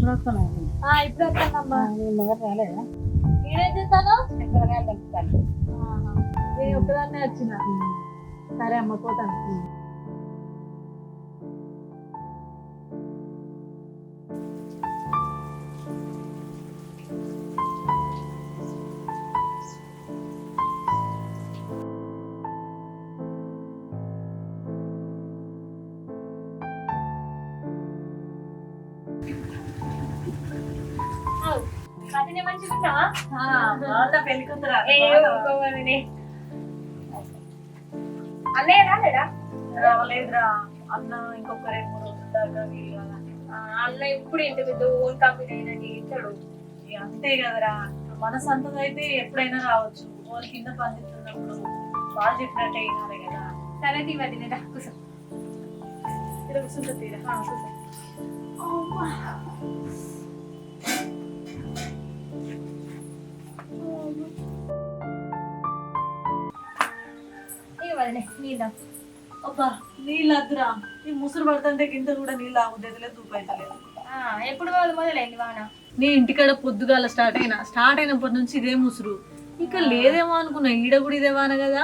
ఇప్పుడు వస్తానమ్మా. మొదటి రాలేదా నేనేం చేస్తాను? కూరగాయలు తెంపుతాను. నేను ఒక్కదాన్నే వచ్చిన. సరే అమ్మ పోతాను. అదే మంచిగా పెళ్లి కూతురా అన్నయ్య రాలేడా? రాలేదురా అన్న ఇంకొక 2-3 రోజుల దాకా వీలు కదా. అన్న ఇప్పుడు ఇంత పెద్ద ఓన్ కంపెనీ అయినా ఇచ్చాడు. అంతే కదరా, మన సొంతం అయితే ఎప్పుడైనా రావచ్చు. వాళ్ళ కింద పనిచేస్తున్నప్పుడు వాళ్ళు చెప్పినట్టే అయినారే కదా. సరే తీవద్ది నేను కూర్చో. ఇలా కూర్చుంటా తీరా. నీళ్ళ అబ్బా నీళ్ళు వద్దురా, ఈ ముసురు పడుతుంటే గింత కూడా నీళ్ళు ఆగుతుంది, దూపైతలేదు. ఎప్పుడు మొదలైంది వాన? నీ ఇంటికాడ పొద్దుగాల స్టార్ట్ అయినప్పటి నుంచి ఇదే ముసురు. ఇంకా లేదేమో అనుకున్నా, ఈడ కూడా ఇదే వాన కదా.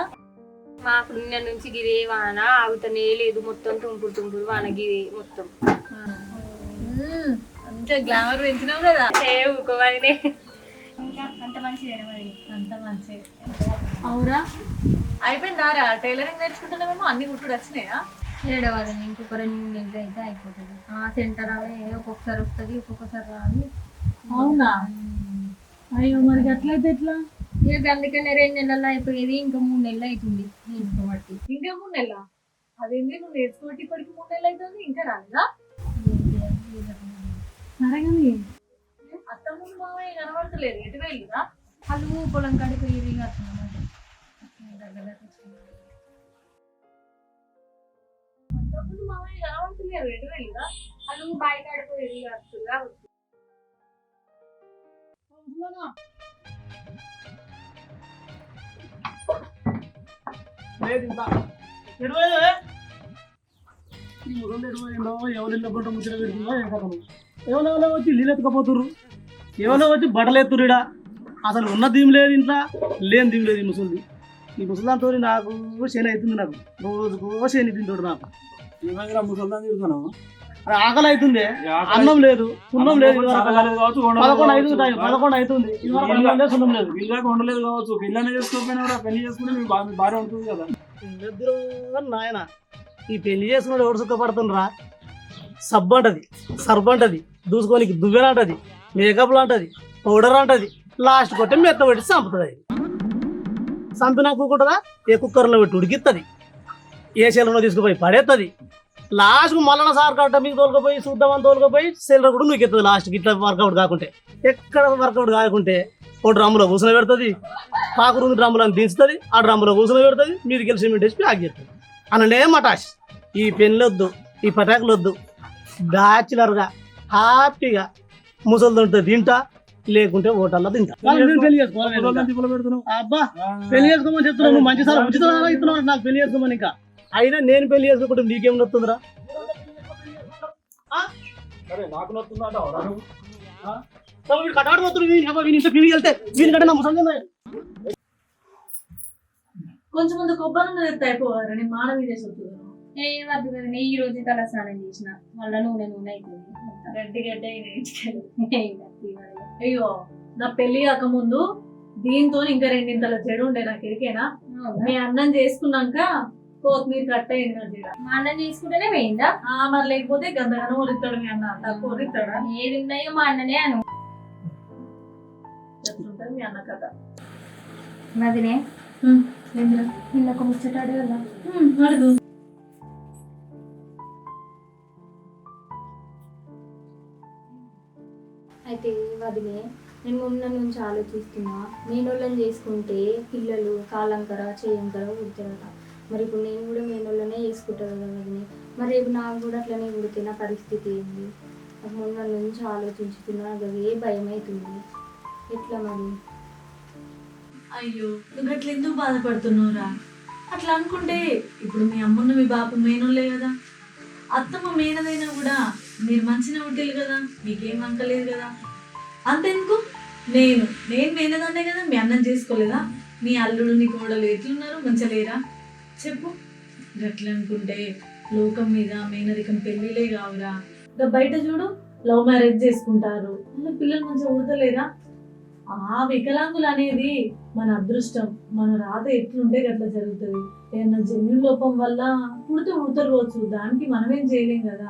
మాకు నిన్న నుంచి గిరే వాన ఆగుతనే లేదు. మొత్తం తుంపుడు తుంపుడు వాన గిరే మొత్తం. అంతే గ్లామర్ పెంచినావు కదా. ఊకోవాలనే. ఇంకా అంత మంచిదేనా మరి? అంత మంచి. అవురా, అయిపోయిందారా టైలరింగ్ నేర్చుకుంటున్నామేమో? అన్ని కుట్టుడు వచ్చినాయా? ఏడవదని ఇంకొక 2 నెలలు అయితే అయిపోతుంది. సెంటర్ అవే ఒక్కొక్కసారి వస్తుంది, ఒక్కొక్కసారి రాదు. అవునా? అయ్యో మరి అట్లయితే ఎట్లా? ఇక అందుకనే 2 నెలల్లో అయిపోయేది, ఇంకా 3 నెలలు అవుతుంది నేర్చుకోబట్టి. ఇంకా 3 నెలల? అదేంటి నువ్వు నేర్చుకోబట్టి ఇప్పటికి 3 నెలలు అవుతుంది, ఇంకా రాలేదా? సరే కానీ అత్త ముందు మామయ్య కనబడతలేదు, ఎటు వెళ్ళిరా? వాళ్ళు పొలం కాడికి పోయి కడుతున్నామాట. ముందు మామయ్య కనబడతలేదు, ఎటు వెళ్ళిరా? వాళ్ళు బాయి కాడికి పోయి కడుతున్నా. ఎవరో వచ్చి నీళ్ళు ఎత్తుకపోతుర్రు, ఎవరో వచ్చి బట్టలు ఎత్తురుడా. అసలు ఉన్న దీమి లేదు ఇంట్లో, లేని దీమి లేదు. ఈ ముసలిదాంతో నాకు శని అవుతుంది. నాకు రోజుకో శని తింటాడు. నాకు ముసలిదాన్ని తిరుగుతాను, ఆకలి అవుతుంది. అన్నం లేదు, సున్నం లేదు. 11 అవుతుంది, సున్నం లేదు. పిల్లకి ఉండలేదు కావచ్చు. పిల్లని చేసుకోకపోయినా పెళ్లి చేసుకుంటే మీకు భార్య ఉంటుంది కదా. నాయన ఈ పెళ్లి చేసుకున్నాడు ఎవరు సుఖపడుతుండ్రా? సబ్బు అంటది, సర్బ్ అంటది, దూసుకోనికి దువ్వెన అంటది, మేకప్లు అంటది, పౌడర్ అంటది, లాస్ట్ కొట్టే మెత్త పెట్టి చంపుతుంది. చంపినా కూకుంటుందా? ఏ కుక్కర్లో పెట్టి ఉడికిస్తుంది, ఏ సెల్లో తీసుకుపోయి పడేస్తుంది. లాస్ట్కు మళ్ళీ సార్ కట్ట మీకు తోలుకపోయి చూద్దామని తోలుకపోయి సెల్లర్ కూడా మీకు ఎత్తుంది. లాస్ట్కి ఇట్లా వర్కౌట్ కాకుంటే, ఎక్కడ వర్కౌట్ కాకుంటే ఒక డ్రమ్ములో కూర్చొని పెడుతుంది, పాకురుంది డ్రమ్ములో దించుతుంది, ఆ డ్రమ్ములో కూర్చొని పెడుతుంది, మీదికి వెళ్ళి సిమెంట్ వేసి ప్యాక్ చేస్తుంది. అనండే మటాష్. ఈ పెన్లు వద్దు, ఈ పటాకులు వద్దు, బ్యాచులర్గా హ్యాపీగా ముసలితో తింటా, లేకుంటే హోటల్లో తింటా. పెళ్లి చేసుకోవాలి. అబ్బా పెళ్లి చేసుకోమని చెప్తున్నావు నువ్వు, మంచి సార్ ఉచిత ఇస్తున్నావు నాకు పెళ్లి చేసుకోమని. ఇంకా అయినా నేను పెళ్లి చేసుకోకుంటే నీకేం నొత్తుందిరా? కటాడు వెళ్తే వీనికంటే నా ముసలి కొంచెం ముందు కొబ్బరి ఎత్తే అయిపోవారా? నేను మానవీ చేసి వద్దు కదా, ఈ రోజు తల స్నానం చేసిన, మళ్ళీ నూనె అవుతుంది. గడ్డి గడ్డి అయ్యో, నా పెళ్లి కాకముందు దీంతో ఇంకా 2 ఇంతల చెడు ఉండే నాకు ఎరికేనా? మీ అన్నం చేసుకున్నాక కొత్తిమీర కట్ట అయింది నా చెడ. మా అన్నం చేసుకుంటేనే పోయిందా? మరి లేకపోతే గందగనం వదిస్తాడు మీ అన్న, తక్కువ వదిస్తాడా? ఏది ఉన్నాయో మా అన్ననే అను. చెప్తుంటారు మీ అన్న కథ. నదినే నిన్న ఒక ముచ్చటాడు కదా, అడుగు. అయితే వదిలే, నేను మొన్న నుంచి ఆలోచిస్తున్నా, మేనోళ్ళని చేసుకుంటే పిల్లలు కాలంకర చేయంకర పుడతారట. మరి ఇప్పుడు నేను కూడా మేనోళ్ళనే చేసుకుంటాను కదా వదిలే. మరి రేపు నాకు కూడా అట్లనే పుడితే నా పరిస్థితి ఏంది? నాకు మొన్న నుంచి ఆలోచించుతున్నా, అదే భయం అవుతుంది. ఎట్లా మరి? అయ్యో, నువ్వు అట్లా ఎందుకు బాధపడుతున్నావురా? అట్లా అనుకుంటే ఇప్పుడు మీ అమ్మను మీ బాపు మేనోళ్ళే కదా. అత్తమ్మ మేనదైనా కూడా మీరు మంచిగా ఉంటేది కదా, మీకేం అంకలేదు కదా. అంతెందుకు నేను మేనదాన్నే కదా, మీ అన్నం చేసుకోలేదా? మీ అల్లుడు నీ కోడలు ఎట్లున్నారు, మంచిగా లేరా చెప్పు. గట్లా అనుకుంటే లోకం మీద మేనరికం పెళ్ళిలే కావురా. ఇంకా బయట చూడు, లవ్ మ్యారేజ్ చేసుకుంటారు, అలా పిల్లలు మంచిగా ఉడతలేరా. ఆ వికలాంగులు అనేది మన అదృష్టం, మన రాత ఎట్లుంటే అట్లా జరుగుతుంది. ఏమన్నా జన్యుల లోపం వల్ల ఉడతారు కావచ్చు, దానికి మనమేం చేయలేం కదా.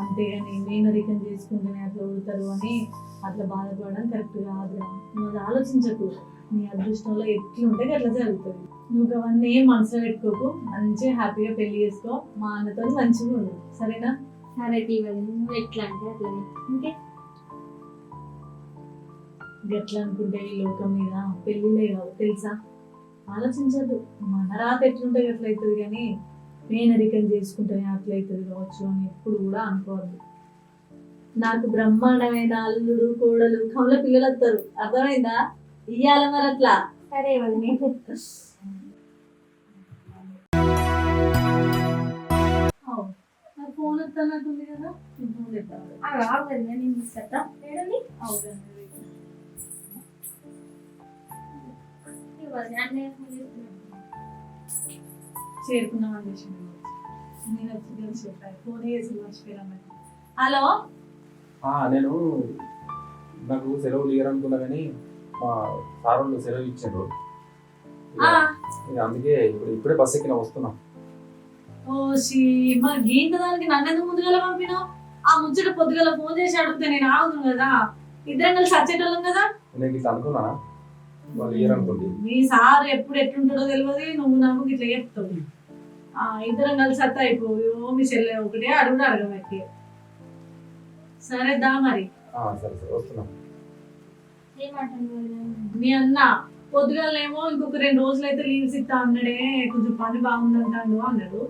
అంతేగాని మేనరికం చేసుకుంటేనే అట్లా ఉడతారు అని అట్లా బాధపడడం కరెక్ట్ కాదురా. నువ్వు అది ఆలోచించకు, నీ అదృష్టంలో ఎట్లుంటే అట్లా జరుగుతుంది. నువ్వు అవన్నీ ఏం మనసులో పెట్టుకోకు, మంచిగా హ్యాపీగా పెళ్లి చేసుకో, మా అన్నతో మంచిగా ఉండు, సరేనా? సరే టీవీ నువ్వు ఎట్లా అంటే అట్లనే ఇంకే. ఎట్లా అనుకుంటే ఈ లోకం మీద పెళ్ళిలే కావు తెలుసా. ఆలోచించద్దు, మన రాత ఎట్లుంటే ఎట్లయితుంది, కానీ మేనరికం చేసుకుంటేనే అట్లయితుంది కావచ్చు అని ఎప్పుడు కూడా అనుకోవద్దు. నాకు బ్రహ్మాండమైన అల్లుడు కోడలు కమల పిల్లలు వస్తారు, అర్థమైందా? ఇయ్యాల మరి అట్లా. సరే వదినే. ఫోన్ వస్తున్నట్టుంది కదా, ఫోన్ చెప్తాను. నేను తీసుకొస్తా. ఏడండి చేరుకున్నామని చేసింది, నేను వచ్చి చెప్పాను, ఫోన్ చేసి మర్చిపోయాను. హలో, నేను నాకు సెలవులు ఇయ్యారనుకున్నా కానీ మా సార్ వాళ్ళు సెలవు ఇచ్చారు. అందుకే ఇప్పుడే బస్ ఎక్కిన వస్తున్నా. మరి గీంత దానికి నన్నెందుకు ముందుగా పంపినావు? ఆ ముచ్చట పొద్దుగల ఫోన్ చేసి అడిగితే నేను ఆగుతుంది కదా, ఇద్దరం కలిసి వచ్చేటోళ్ళం కదా. నేను ఇట్లా అనుకున్నానా, వాళ్ళు ఇయ్యారనుకోండి. మీ సార్ ఎప్పుడు ఎట్లుంటాడో తెలియదు, నువ్వు నాకు ఇట్లా చెప్తావు. ఇద్దరం కలిసి అత్త అయిపోయో, మీ చెల్లె ఒకటే అడుగుడు అడగబట్టి. సరే దా మరి. సరే వస్తున్నా. మీ అన్న పొద్దుగాలేమో ఇంకొక 2 రోజులు అయితే లీవ్స్ ఇస్తా అన్నాడే, కొంచెం పని బాగుందంటాడు అన్నాడు.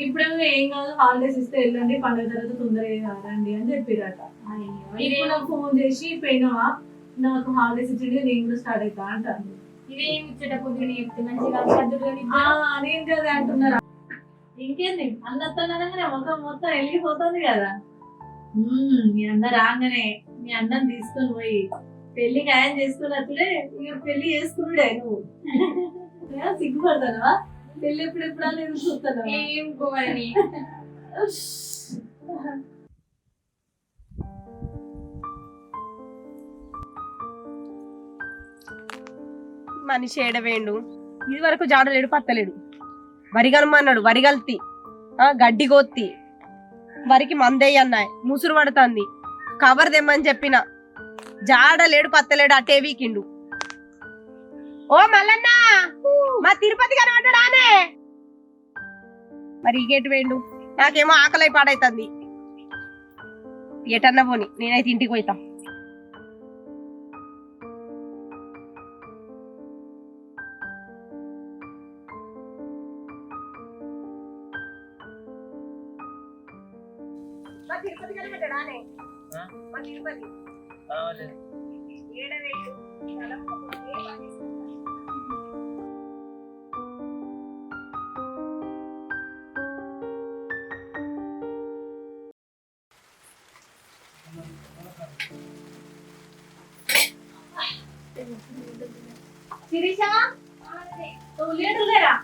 ఇప్పుడేమో ఏం కాదు, హాలిడేస్ ఇస్తే వెళ్ళండి, పండుగ తర్వాత తొందరగా రండి అని చెప్పిరట. ఇప్పుడు నాకు ఫోన్ చేసి పోయినావా, నాకు హాలిడేస్ ఇచ్చింది, నేను కూడా స్టార్ట్ అవుతా అంటాను. ఇదేమి ఇచ్చేట పొద్దున చెప్తే మంచిగా సర్దుకొని నేను కదా అంటున్నారా. ఇంకేంది అన్నత్తనగానే మొత్తం వెళ్ళిపోతుంది కదా. మీ అన్న రాగానే మీ అన్నం తీసుకొని పోయి పెళ్లికి ఆయన చేసుకున్నట్లే ఇక పెళ్లి చేసుకున్నాడే. నువ్వు సిగ్గుపడతానవా? పెళ్లి ఎప్పుడెప్పుడు అనేది చూస్తాను. ఏం కోవని మనిషి ఏడవేండు, ఇది వరకు జాడలేడు పత్తలేడు. వరిగనమన్నాడు, వరిగల్తి గడ్డి గోత్తి, వరికి మందేయి అన్నాయి, ముసురు పడుతుంది. కవర్ తెమ్మని చెప్పిన, జాడలేడు పత్తలేడు, అటే వీకిండు. ఓ మల్లన్న, మా తిరుపతి కనబడ్డానే. మరి ఈ గేటు వేయండు, నాకేమో ఆకలై పాడైతుంది. ఎటన్నా పోని, నేనైతే ఇంటికి పోయితా. తిరుపతి కనబడ్డానే, మా తిరుపతి ఏడవేండు. శిరీష, నువ్వు లేదులేరా?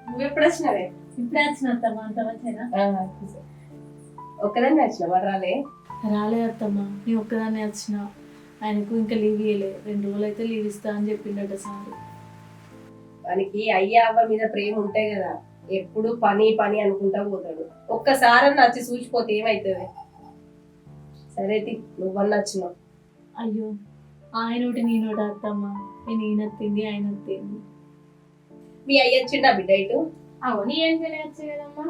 నువ్వెప్పుడు వచ్చినావే? ఇప్పుడే వచ్చిన అత్తమ్మ. అంత వచ్చేనా? ఒక్కదాన్ని వచ్చిన వాడు రాలే? రాలేదు అత్తమ్మ, నేను ఒక్కదాన్నే వచ్చిన. ఆయనకు ఇంకా లీవ్ ఇవ్వలే, 2 రోజులు అయితే లీవ్ ఇస్తా అని చెప్పిండట సార్. వానికి అయ్యా అవ్వ మీద ప్రేమ ఉంటాయి కదా, ఎప్పుడు పని పని అనుకుంటా పోతాడు. ఒక్కసారి నచ్చి చూసిపోతే ఏమైతుంది? సరే నువ్వన్నా వచ్చినావు. అయ్యో, ఆయన ఒకటి నేనోటి అత్తమ్మ, నేను ఈయనత్తింది ఆయన తింది. మీ అయ్య వచ్చిండా బిడ్డ ఇటు? అవును ఏం తెలియచ్చు కదమ్మా.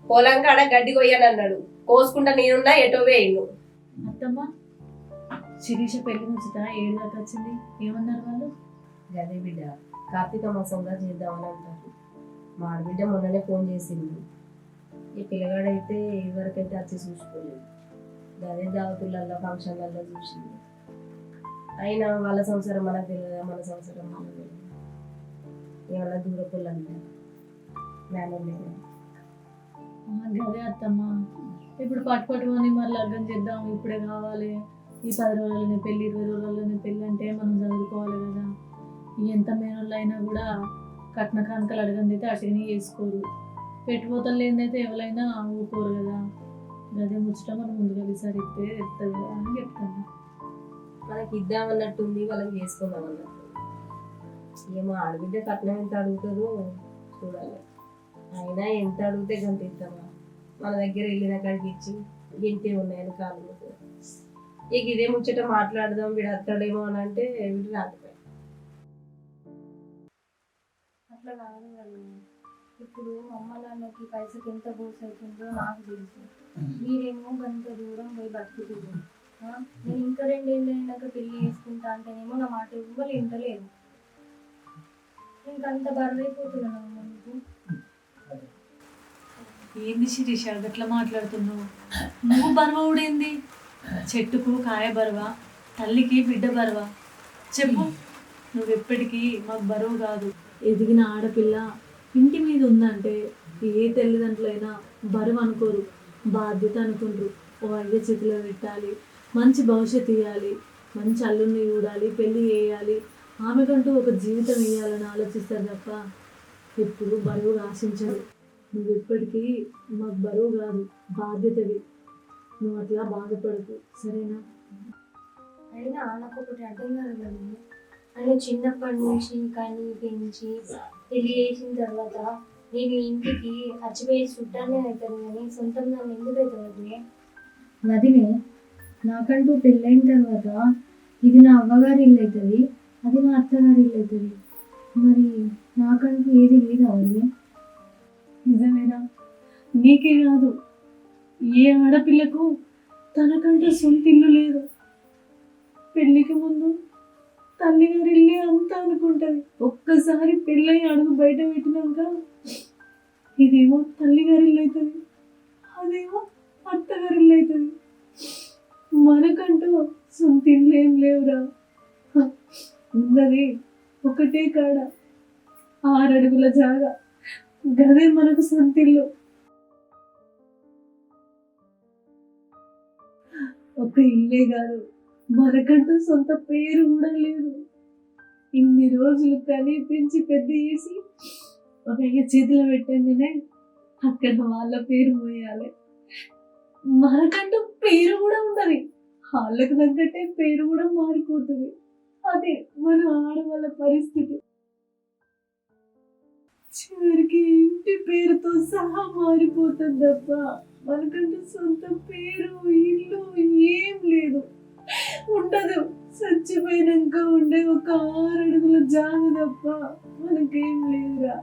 పొలం కాడ గడ్డి కొయ్యానన్నాడు, కోసుకుంటా నేనున్నా ఎటో వేయండు. అత్తమ్మ, శిరీష పెళ్లి ముచ్చట 7 దాకా వచ్చింది, ఏమన్నారు వాళ్ళు? గదే బిడ్డ కార్తీక మాసంగా చేద్దామని అంటారు. మా ఆడబిడ్డ మొన్ననే ఫోన్ చేసింది. ఈ పిల్లగాడైతే ఎవరికైతే వచ్చి చూసుకోలేదు. గదే దావతులలో ఫంక్షన్లలో చూసింది. అయినా వాళ్ళ సంసారం మనకు తెలియదా, మన సంసారం మనకు తెలియదు. ఏమన్నా దూరపుల్లు అంటారు మేనలేదు. గదే అత్తమ్మ, ఇప్పుడు పట్టుకొని మరి లగ్గం చేద్దాం, ఇప్పుడే కావాలి, ఈ 10 రోజులనే పెళ్ళి, 20 రోజులనే పెళ్ళి అంటే మనం చదువుకోవాలి కదా. ఎంత మేనోళ్ళు అయినా కూడా కట్న కానుకలు అడగంది అయితే అటుగానే చేసుకోరు. పెట్టుబోతలు లేదైతే ఎవరైనా ఊరుకోరు కదా. గదే ముచ్చట మనం ముందుగా విసారిస్తే ఎత్తది కదా అని చెప్తాను. మనకి ఇద్దామన్నట్టుంది, వాళ్ళకి చేసుకుందాం అన్నట్టు. ఏమో ఆడబిడ్డ కట్నం ఎంత అడుగుతుందో చూడాలి. అయినా ఎంత అడిగితే గంత ఇస్తామా? మన దగ్గర వెళ్ళిన కాడికి ఇచ్చి గింటే ఉన్నాయని కాలు. ఇక ఇదే ముచ్చట మాట్లాడదాం, వీడు అత్తడేమో అని అంటే వీడు రాకపోయి. అట్లా కాదు వాళ్ళు. ఇప్పుడు అమ్మ నాన్నకి పైసకి ఎంత బోస్ అవుతుందో నాకు తెలుసు. మీరేమో గంత దూరం పోయి బతుకుతుంది. నేను ఇంకా 2 ఏళ్ళు అయినాక పెళ్లి చేసుకుంటా అంటేనేమో నా మాట ఎవ్వరు వింటలేదు. ఇంకంత బరువైపోతున్నాను మీకు. ఏంది శిరీష అట్లా మాట్లాడుతున్నావు? నువ్వు బరువవుడేంది? చెట్టుకు కాయ బరువా, తల్లికి బిడ్డ బరువా? చెప్పు. నువ్వెప్పటికీ మాకు బరువు కాదు. ఎదిగిన ఆడపిల్ల ఇంటి మీద ఉందంటే ఏ తల్లిదండ్రులైనా బరువు అనుకోరు, బాధ్యత అనుకుంటారు. ఓ అయ్య చేతిలో పెట్టాలి, మంచి భవిష్యత్తు ఇవ్వాలి, మంచి అల్లుడిని చూడాలి, పెళ్ళి చేయాలి, ఆమెకంటూ ఒక జీవితం ఇవ్వాలని ఆలోచిస్తారు తప్ప ఎప్పుడు బరువు ఆశించరు. నువ్వు ఎప్పటికీ మాకు బరువు కాదు, బాధ్యతవి. నువ్వు అట్లా బాధపడకు, సరేనా? అయినా నాకు ఒకటి అర్థం కాదు కదా. అని చిన్నప్పటి నుంచి కానీ పెంచి పెళ్లి చేసిన తర్వాత నేను ఇంటికి అచ్చిపోయి చుట్టానే అవుతాను కానీ సొంతం నన్ను ఎందుకు అవుతుంది? వదిలే, నాకంటూ పెళ్ళైన తర్వాత ఇది నా అవ్వగారి ఇల్లు అవుతుంది, అది నా అత్తగారి ఇల్లు అవుతుంది. మరి నాకంటూ ఏది లేదా వదిలే? నిజమేనా? నీకే కాదు, ఏ ఆడపిల్లకు తనకంటూ సొంత ఇల్లు లేదు. పెళ్ళికి ముందు తల్లిగారి ఇల్లే అంతా అనుకుంటుంది. ఒక్కసారి పెళ్ళయి అడుగు బయట పెట్టినాక ఇదేమో తల్లిగారి ఇల్లు అవుతుంది, అదేమో అత్తగారి ఇల్లు అవుతుంది. మనకంటూ సొంత ఇల్లు ఏం లేవురా. ఉన్నది ఒకటే కాడ 6 అడుగుల జాగా, గదే మనకు సొంతిల్లు. ఒక ఇల్లే కాదు, మనకంటూ సొంత పేరు కూడా లేదు. ఇన్ని రోజులు కని పెంచి పెద్ద చేసి ఒక చేతిలో పెట్టంగానే అక్కడ వాళ్ళ పేరు మోయాలి. మనకంటూ పేరు కూడా ఉన్నది, వాళ్ళకు తగ్గట్టే పేరు కూడా మారిపోతుంది. అదే మన ఆడవాళ్ళ పరిస్థితి. చివరికి ఇంటి పేరుతో సహా మారిపోతుంది తప్ప మనకంటూ సొంత పేరు ఇల్లు ఏం లేదు, ఉండదు. చచ్చిపోయినాక ఉండే ఒక 6 అడుగుల జాగ తప్ప మనకేం లేదురా.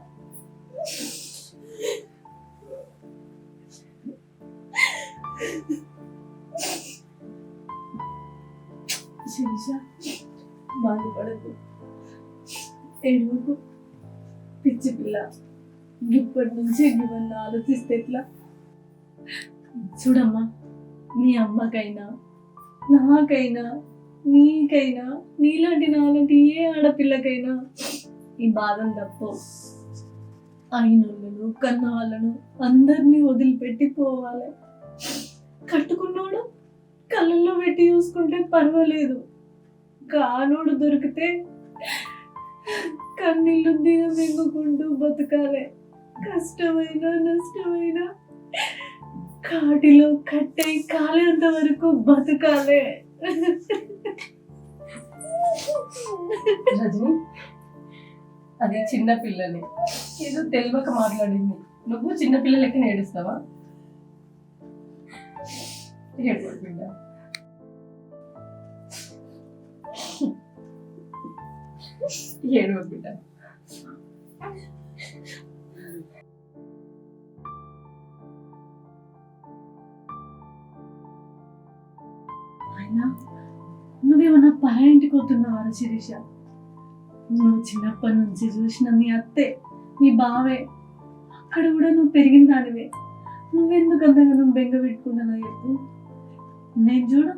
శిరీష, బాధపడకు, ఏడువకు, పిచ్చి పిల్ల. ఇప్పటి నుంచి ఇవన్నీ ఆలోచిస్తే ఎట్లా? చూడమ్మా, మీ అమ్మకైనా నాకైనా నీకైనా నీలాంటి నాలాంటి ఏ ఆడపిల్లకైనా ఈ బాధం తప్పు. అయినోళ్ళను కన్న వాళ్ళను అందరినీ వదిలిపెట్టి పోవాలి. కట్టుకున్నోడు కళ్ళల్లో పెట్టి చూసుకుంటే పర్వాలేదు, కానోడు దొరికితే కన్నీళ్ళు దిగమింగుకుంటూ బతకాలి. కష్టమైనా నష్టమైనా కాటిలో కట్టై కాలేంత వరకు బతకాలి. రజని, అది చిన్న పిల్లని ఏదో తెలియక మాట్లాడింది. నువ్వు చిన్న పిల్లలకి ఏడుస్తావా? ఏడుకోడు బిడ్డ. ఏడుకోడు బిడ్డ. అయినా నువ్వేమన్నా పరాయింటికి వస్తున్నావా శిరీష? నువ్వు చిన్నప్పటి నుంచి చూసిన మీ అత్తే మీ బావే అక్కడ కూడా నువ్వు పెరిగిన దానివే. నువ్వెందుకు అంతగా నువ్వు బెంగ పెట్టుకున్నానో చెప్పు. నేను చూడు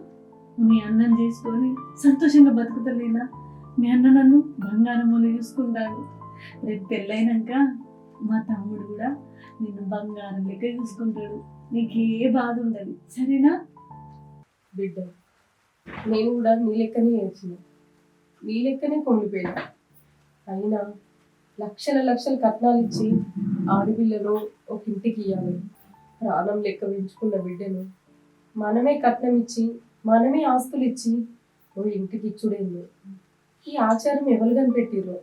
మీ అన్నం చేసుకొని సంతోషంగా బతుకుతలేనా? మీ అన్న నన్ను బంగారం వల్ల చూసుకుంటాడు. రేపు పెళ్ళైనాక మా తమ్ముడు కూడా నిన్ను బంగారం లెక్క చూసుకుంటాడు. నీకే బాధ ఉండదు, సరేనా? బిడ్డ నేను కూడా నీ లెక్కనే ఏడ్చిన, నీ లెక్కనే పొంగిపోయినా. అయినా లక్షల లక్షల కట్నాలు ఇచ్చి ఆడపిల్లను ఒక ఇంటికి ఇవ్వాలి. ప్రాణం లెక్క పెంచుకున్న బిడ్డను మనమే కట్నం ఇచ్చి మనమే ఆస్తులు ఇచ్చి ఓ ఇంటికి ఇచ్చుడేంది? ఈ ఆచారం ఎవరు కనిపెట్టిర్రో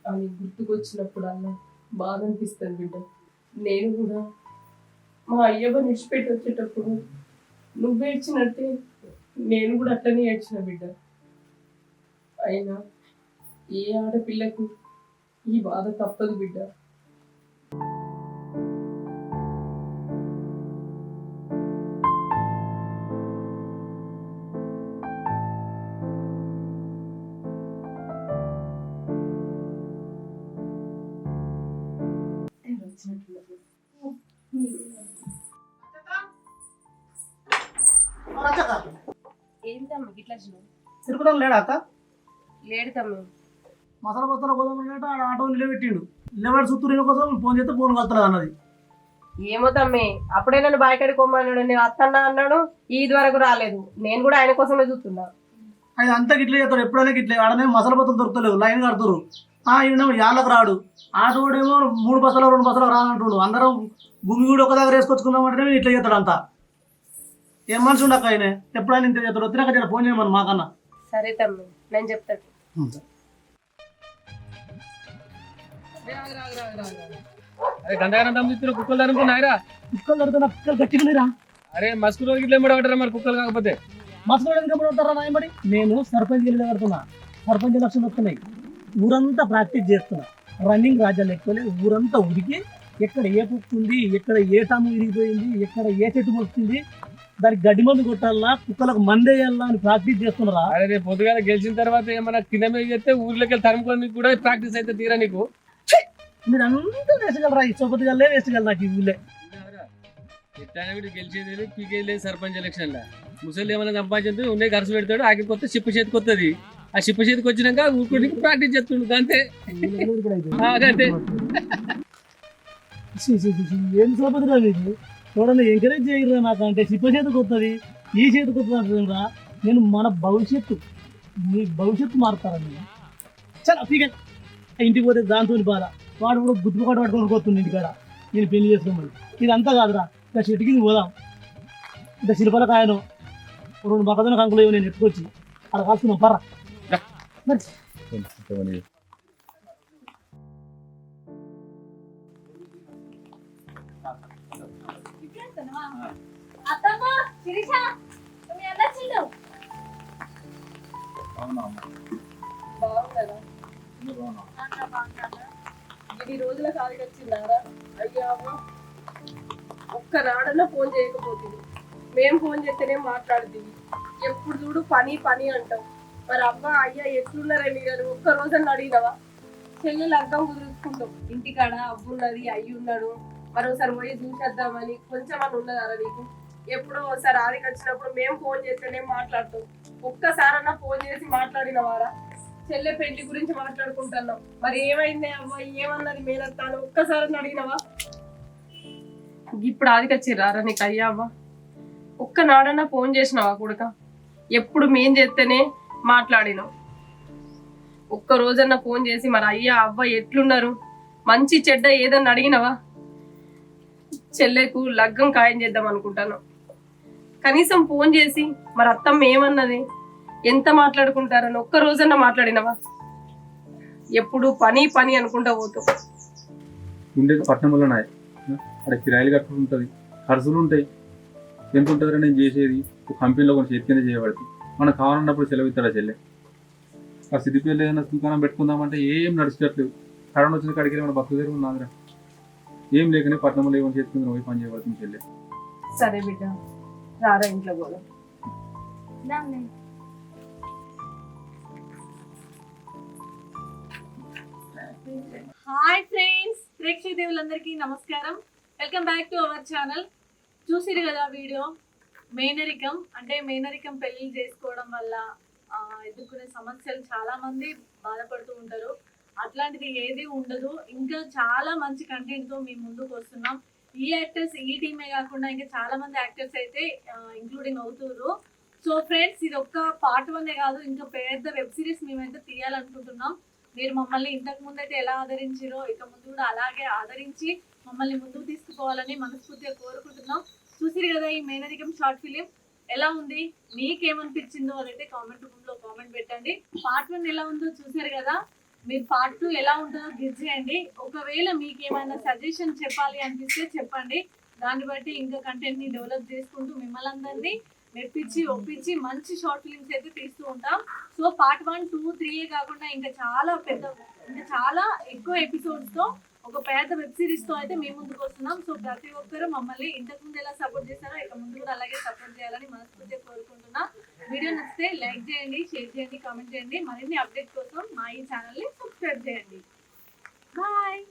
అని గుర్తుకొచ్చినప్పుడల్లా బాధ అనిపిస్తుంది బిడ్డ. నేను కూడా మా అయ్యవ్వ నిడిచిపెట్టి వచ్చేటప్పుడు నువ్వు ఏడ్చినట్టే నేను కూడా అట్లనే ఏడ్చిన బిడ్డ. అయినా ఏ ఆడపిల్లకు ఈ బాధ తప్పదు బిడ్డ. ఏంటమ్మా ఇట్లా తిరుగుతాం లేడా అక్క? లేడు తమ్మి. మసాలా బస్తాల కోసం అన్నట్టు ఆడ ఆటో నిలబెట్టిండు. నిలబెట్టి సుత్తూరు కోసం ఫోన్ చేస్తే ఫోన్ కలుతుంది అన్నది. ఏమో తమ్మి, అప్పుడే నన్ను బాయికాడికి కొమ్మన్నాడు, నేను అత్తన్నా అన్నాడు. ఈది వరకు రాలేదు. నేను కూడా ఆయన కోసమే చూస్తున్నా. అది అంతా గిట్లే చేస్తాడు, ఎప్పుడైనా గిట్లే. ఆడనే మసాలా బత్తలు దొరుకుతలేవు, లైన్ కడుతురు. ఈయనేమో యాళ్ళకు రాడు. ఆటో కూడా ఏమో 3 బస్తాలు 2 బస్తాలు రానంటుండు. అందరం భూమి కూడా ఒక దగ్గర వేసుకొచ్చుకుందామంటే ఇట్లా చేస్తాడు అంతా. ఏం మనిషి ఉండక ఆయన ఎప్పుడైనా ఇంత చేస్తాడు. వచ్చినాక జర ఫోన్ చేయమని మాకన్నా. సరే తమ్మి, నేను చెప్తాను. అరే గంటగానం దమ్ముతున్న కుక్కలు అనుకున్నాయిరా. కుక్కలు దొరుకుతున్నా, కుక్కలు గట్టిగా. అరే మస్కు రోజు గిట్ల ఎంబడి పడతారా మరి కుక్కలు కాకపోతే? మసలు పడతారా నాయబడి? నేను సర్పంచ్ గెలిచి కడుతున్నా. సర్పంచ్ ఎలక్షన్ వస్తున్నాయి. ఊరంతా ప్రాక్టీస్ చేస్తున్నా. రన్నింగ్ రాజ్యాలు ఎక్కువలే. ఊరంతా ఉడికి ఎక్కడ ఏ కుక్క ఉంది, ఎక్కడ ఏ టాము విరిగిపోయింది, ఎక్కడ ఏ చెట్టు మొక్కింది, దానికి గడ్డి మందు కొట్టాలా, కుక్కలకు మందేయాలా అని ప్రాక్టీస్ చేస్తున్నారా? అరే రేపు పొద్దుగాల గెలిచిన తర్వాత ఏమన్నా కింద మీద చేస్తే ఊర్లోకి వెళ్ళి తరుముకొని కూడా ప్రాక్టీస్ అయితే తీరా నీకు. మీరు అంతా వేసగలరా? ఈ చొప్పతిగలే వేసగలరు నాకు ఈ ఊళ్ళే. గెలిచేది లేదు, పీకేది లేదు. సర్పంచ్ ఎలక్షన్ లా ముసలి ఏమైనా సంపాదించే ఉన్నాయి, ఖర్చు పెడతాడు. ఆకి కొత్త చిప్ప చేతికి వస్తుంది. ఆ చిప్ప చేతికి వచ్చినాక ఊరికి ప్రాక్టీస్ చేస్తుండు అంతే. అంతే ఏం చొప్పతిరా మీకు? చూడండి, ఎంకరేజ్ చేయరా నాకంటే. చిప్ప చేతికి వస్తుంది, ఈ చేతికి వస్తుందా? నేను మన భవిష్యత్తు, మీ భవిష్యత్తు మారుతారా నేను? చాలా పీకే ఇంటికి పోతే దాంతో బాధ. వాడు కూడా గుర్తుపాటు పట్టుకొని పోతుంది ఇంటికాడ నేను పెళ్లి చేసుకోమని. ఇదంతా కాదురా, ఇంకా చెట్టు కింద పోదాం. ఇంకా శిల్పల కాయను 2 మొక్కజొన్న కంకులు నేను ఎత్తుకొచ్చి అలా కాల్చుకున్నాం పర్రా. బాగుందా? ఇది రోజుల కాడికి వచ్చిందారా? అయ్యా ఒక్క నాడన్నా ఫోన్ చేయకపోతుంది. మేము ఫోన్ చేస్తేనే మాట్లాడుతుంది. ఎప్పుడు చూడు పని పని అంటాం. మరి అబ్బా అయ్యా ఎట్లున్నారా మీరు? ఒక్క రోజన్నా అడిగినవా? చెల్లెలు అర్థం కుదురుచుకుంటాం. ఇంటికాడ అవ్వున్నది, అయ్యి ఉన్నాడు, మరోసారి పోయి చూసేద్దామని కొంచెం అని ఉన్నదారా నీకు? ఎప్పుడో ఒకసారి ఆడికి వచ్చినప్పుడు మేము ఫోన్ చేస్తేనే మాట్లాడతాం. ఒక్కసారన్నా ఫోన్ చేసి మాట్లాడినవారా? చెల్లె పెళ్లి గురించి మాట్లాడుకుంటున్నాం. మరి ఏమైంది అవ్వ, ఏమన్నది మేనత్తాను? ఒక్కసారి అడిగినవా? ఇప్పుడు ఆదికొచ్చిర్రారా నీకు అయ్యా అవ్వ? ఒక్కనాడన్నా ఫోన్ చేసినావా కొడుక? ఎప్పుడు మేం చేస్తేనే మాట్లాడినావు. ఒక్క రోజన్నా ఫోన్ చేసి మరి అయ్యా అవ్వ ఎట్లున్నారు, మంచి చెడ్డ ఏదన్నా అడిగినవా? చెల్లెకు లగ్గం ఖాయం చేద్దాం అనుకుంటాను. కనీసం ఫోన్ చేసి మరి అత్తమ్మ ఏమన్నది, ఎంత మాట్లాడుకుంటారని ఒక్క రోజన్నా మాట్లాడినవా? ఎప్పుడు పని పని అనుకుంటా పోతావు. ఉండేది పట్టణంలో ఉన్నాయి, అక్కడ కిరాయిలు కట్టుకుంటూ ఉంటుంది, ఖర్చులు ఉంటాయి. ఎంత ఉంటుందో నేను చేసేది కంపెనీలో కొంచెం చేతికింద చేయబడుతుంది. మనకు కావాలన్నప్పుడు సెలవు ఇస్తాడా చెల్లె? ఆ సిద్దిపేటలో ఏదైనా దుకాణం పెట్టుకుందామంటే ఏం నడిచేటట్లేదు. కరోనా వచ్చిన కాడికి మన బస్సు దగ్గర ఉన్నాదిరా. ఏం లేకనే పట్టణంలో ఏమైనా చేతికింద పోయి పని చేయబడుతుంది చెల్లె. సరే బిడ్డ, రారా ఇంట్లో పోదాం. హాయ్ ఫ్రెండ్స్, ప్రేక్షక దేవులందరికీ నమస్కారం. Welcome back to our channel. చూసిరు కదా వీడియో, మేనరికం పెళ్లి చేసుకోవడం వల్ల ఎదుర్కొనే సమస్యలు చాలా మంది బాధపడుతూ ఉంటారు. అట్లాంటిది ఏది ఉండదు. ఇంకా చాలా మంచి కంటెంట్ తో మీ ముందుకు వస్తున్నాం. ఈ యాక్టర్స్ ఈ టీమే కాకుండా ఇంకా చాలా మంది యాక్టర్స్ అయితే ఇంక్లూడింగ్ అవుతున్నారు. సో ఫ్రెండ్స్, ఇది ఒక్క పార్ట్ 1 కాదు, ఇంకా పెద్ద వెబ్ సిరీస్ మేమైతే తీయాలనుకుంటున్నాం. మీరు మమ్మల్ని ఇంతకు ముందు అయితే ఎలా ఆదరించారో ఇక ముందు కూడా అలాగే ఆదరించి మమ్మల్ని ముందుకు తీసుకుపోవాలని మనస్ఫూర్తిగా కోరుకుంటున్నాం. చూసిరు కదా ఈ మేనరికం షార్ట్ ఫిలిం ఎలా ఉంది, మీకేమనిపించిందో అదైతే కామెంట్ రూపంలో కామెంట్ పెట్టండి. పార్ట్ 1 ఎలా ఉందో చూసారు కదా, మీరు పార్ట్ 2 ఎలా ఉంటుందో గెస్ చేయండి. ఒకవేళ మీకు ఏమైనా సజెషన్ చెప్పాలి అనిపిస్తే చెప్పండి. దాన్ని బట్టి ఇంకా కంటెంట్ ని డెవలప్ చేసుకుంటూ మిమ్మల్ని అందరినీ మెప్పించి ఒప్పించి మంచి షార్ట్ ఫిల్మ్స్ అయితే తీస్తూ ఉంటాం. సో పార్ట్ 1, 2, 3 కాకుండా ఇంకా చాలా ఎక్కువ ఎపిసోడ్స్ తో ఒక పెద్ద వెబ్ సిరీస్ తో అయితే మేము ముందుకు వస్తున్నాం. సో ప్రతి ఒక్కరు మమ్మల్ని ఇంతకు ముందు ఎలా సపోర్ట్ చేస్తారో ఇక ముందు కూడా అలాగే సపోర్ట్ చేయాలని మనస్ఫూర్తిగా కోరుకుంటున్నా. వీడియో నచ్చితే లైక్ చేయండి, షేర్ చేయండి, కామెంట్ చేయండి. మరిన్ని అప్డేట్ కోసం మా ఈ ఛానల్ ని సబ్స్క్రైబ్ చేయండి. బాయ్.